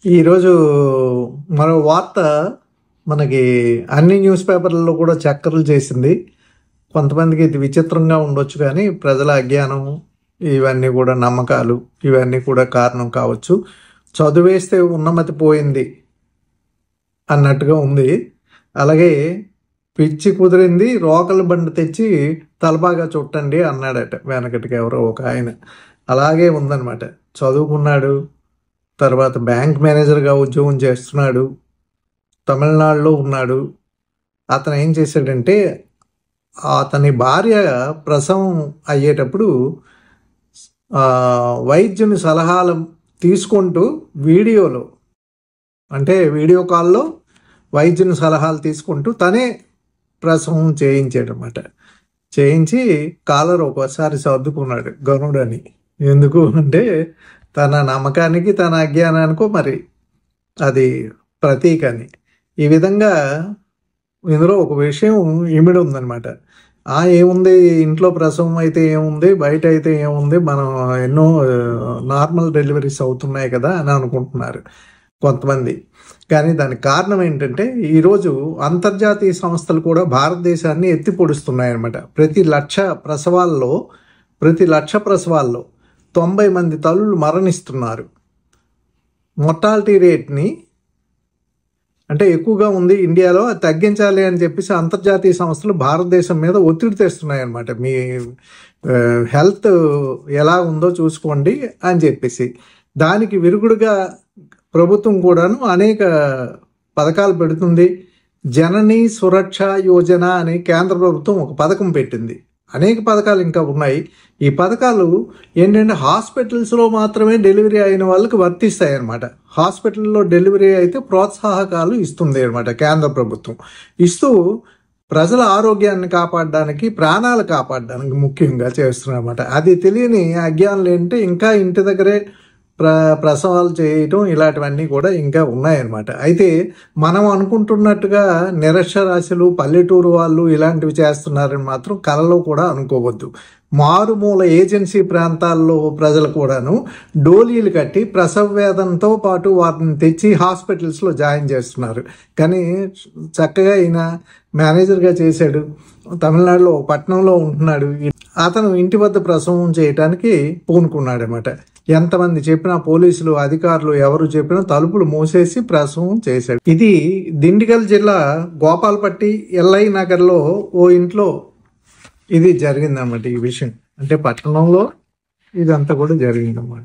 ఈరోజు మరో వార్త మనకి అన్ని న్యూస్ పేపర్లలో కూడా చక్కర్లు చేసింది. కొంతమందికి ఇది విచిత్రంగా ఉండొచ్చు, కానీ ప్రజల అజ్ఞానం, ఇవన్నీ కూడా నమ్మకాలు, ఇవన్నీ కూడా కారణం కావచ్చు. చదువేస్తే ఉన్నమతి పోయింది అన్నట్టుగా ఉంది. అలాగే పిచ్చి కుదిరింది, రోకల బండి తెచ్చి తలబాగా చుట్టండి అన్నాడట వెనకటికి ఎవరో ఒక ఆయన. అలాగే ఉందన్నమాట. చదువుకున్నాడు, తర్వాత బ్యాంక్ మేనేజర్గా ఉద్యోగం చేస్తున్నాడు, తమిళనాడులో ఉన్నాడు. అతను ఏం చేశాడంటే, అతని భార్య ప్రసవం అయ్యేటప్పుడు వైద్యుని సలహాలు తీసుకుంటూ వీడియోలో, అంటే వీడియో కాల్లో వైద్యుని సలహాలు తీసుకుంటూ తనే ప్రసవం చేయించాడనమాట. చేయించి కాలర్ ఒకసారి సర్దుకున్నాడు గనుడని. ఎందుకు అంటే తన నమ్మకానికి, తన అజ్ఞానానికో మరి అది ప్రతీక అని. ఈ విధంగా ఇందులో ఒక విషయం ఇమిడి ఉందన్నమాట. ఏముంది, ఇంట్లో ప్రసవం అయితే ఏముంది, బయట అయితే ఏముంది, మనం ఎన్నో నార్మల్ డెలివరీస్ అవుతున్నాయి కదా అని అనుకుంటున్నారు కొంతమంది. కానీ దానికి కారణం ఏంటంటే, ఈరోజు అంతర్జాతీయ సంస్థలు కూడా భారతదేశాన్ని ఎత్తి పొడుస్తున్నాయన్నమాట. ప్రతి లక్ష ప్రసవాల్లో 90 మంది తల్లులు మరణిస్తున్నారు. మొర్టాలిటీ రేట్ని అంటే ఎక్కువగా ఉంది ఇండియాలో, అది తగ్గించాలి అని చెప్పేసి అంతర్జాతీయ సంస్థలు భారతదేశం మీద ఒత్తిడి తెస్తున్నాయి అన్నమాట. మీ హెల్త్ ఎలా ఉందో చూసుకోండి అని చెప్పేసి. దానికి విరుగుడుగా ప్రభుత్వం కూడాను అనేక పథకాలు పెడుతుంది. జనని సురక్ష యోజన అని కేంద్ర ప్రభుత్వం ఒక పథకం పెట్టింది. అనేక పథకాలు ఇంకా ఉన్నాయి. ఈ పథకాలు ఏంటంటే హాస్పిటల్స్లో మాత్రమే డెలివరీ అయిన వాళ్ళకి వర్తిస్తాయి అన్నమాట. హాస్పిటల్లో డెలివరీ అయితే ప్రోత్సాహకాలు ఇస్తుంది అన్నమాట కేంద్ర ప్రభుత్వం. ఇస్తూ ప్రజల ఆరోగ్యాన్ని కాపాడడానికి, ప్రాణాలు కాపాడడానికి ముఖ్యంగా చేస్తున్నారన్నమాట. అది తెలియని అజ్ఞానులు ఏంటంటే ఇంకా ఇంటి దగ్గరే ప్రసవాలు చేయటం, ఇలాంటివన్నీ కూడా ఇంకా ఉన్నాయన్నమాట. అయితే మనం అనుకుంటున్నట్టుగా నిరక్షరాస్యులు, పల్లెటూరు వాళ్ళు ఇలాంటివి చేస్తున్నారని మాత్రం కలలో కూడా అనుకోవద్దు. మారుమూల ఏజెన్సీ ప్రాంతాల్లో ప్రజలు కూడాను డోలీలు కట్టి ప్రసవ వేదనతో పాటు వాటిని తెచ్చి హాస్పిటల్స్లో జాయిన్ చేస్తున్నారు. కానీ చక్కగా ఈయన మేనేజర్గా చేశాడు, తమిళనాడులో ఒక పట్టణంలో ఉంటున్నాడు. అతను ఇంటి వద్ద ప్రసవం చేయటానికి పూనుకున్నాడు అన్నమాట. ఎంతమంది చెప్పినా, పోలీసులు అధికారులు ఎవరు చెప్పినా తలుపులు మూసేసి ప్రసవం చేశాడు. ఇది దిండిగల్ జిల్లా గోపాల్పట్టి ఎల్ఐ నగర్లో ఓ ఇంట్లో ఇది జరిగిందన్నమాట. ఈ విషయం అంటే పట్టణంలో ఇదంతా కూడా జరిగిందన్నమాట.